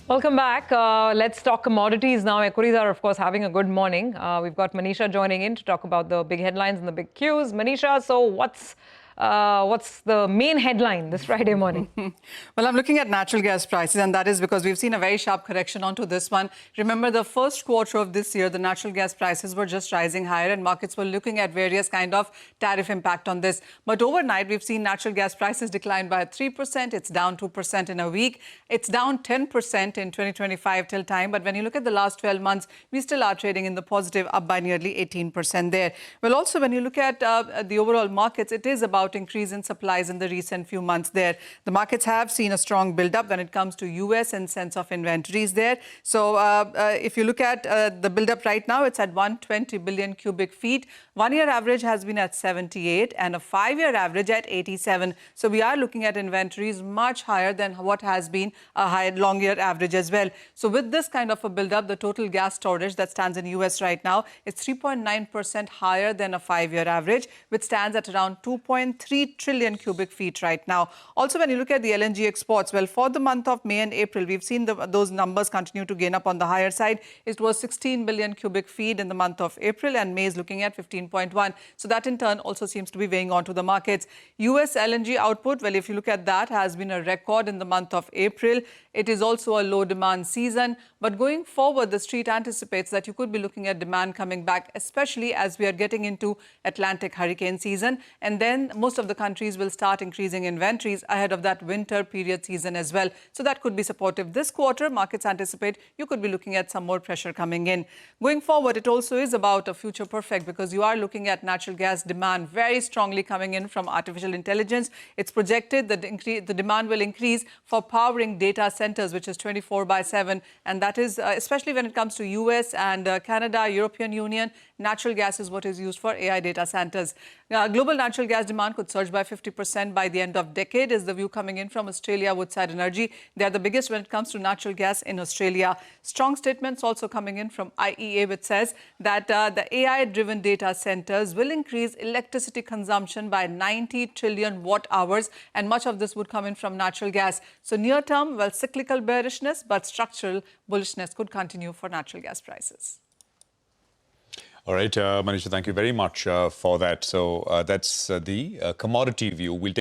Welcome back. Let's talk commodities now. Equities are, of course, having a good morning. We've got Manisha joining in to talk about the big headlines and the big cues. Manisha, so what's the main headline this Friday morning? Well, I'm looking at natural gas prices, and that is because we've seen a very sharp correction onto this one. Remember, the first quarter of this year, the natural gas prices were just rising higher, and markets were looking at various kind of tariff impact on this. But overnight, we've seen natural gas prices decline by 3%. It's down 2% in a week. It's down 10% in 2025 till time. But when you look at the last 12 months, we still are trading in the positive, up by nearly 18% there. Well, also, when you look at the overall markets, it is about increase in supplies in the recent few months there. The markets have seen a strong build-up when it comes to US and sense of inventories there. So if you look at the build-up right now, it's at 120 billion cubic feet. 1 year average has been at 78 and a 5-year average at 87. So we are looking at inventories much higher than what has been a high long year average as well. So with this kind of a build-up, the total gas storage that stands in US right now is 3.9% higher than a 5-year average, which stands at around 2.3 trillion cubic feet right now. Also, when you look at the LNG exports, well, for the month of May and April, we've seen those numbers continue to gain up on the higher side. It was 16 billion cubic feet in the month of April, and May is looking at 15.1. So that in turn also seems to be weighing onto the markets. US LNG output, well, if you look at that, has been a record in the month of April. It is also a low demand season. But going forward, the street anticipates that you could be looking at demand coming back, especially as we are getting into Atlantic hurricane season. And then most of the countries will start increasing inventories ahead of that winter period season as well. So that could be supportive. This quarter, markets anticipate you could be looking at some more pressure coming in. Going forward, it also is about a future perfect because you are looking at natural gas demand very strongly coming in from artificial intelligence. It's projected that the demand will increase for powering data centers, which is 24/7. And that is especially when it comes to US and Canada, European Union, natural gas is what is used for AI data centers. Global natural gas demand could surge by 50% by the end of decade is the view coming in from Australia Woodside Energy. They are the biggest when it comes to natural gas in Australia. Strong statements also coming in from IEA, which says that the AI-driven data centers will increase electricity consumption by 90 trillion watt hours, and much of this would come in from natural gas. So near term, well, cyclical bearishness, but structural bullishness could continue for natural gas prices. All right, Manisha, thank you very much for that. So that's the commodity view. We'll take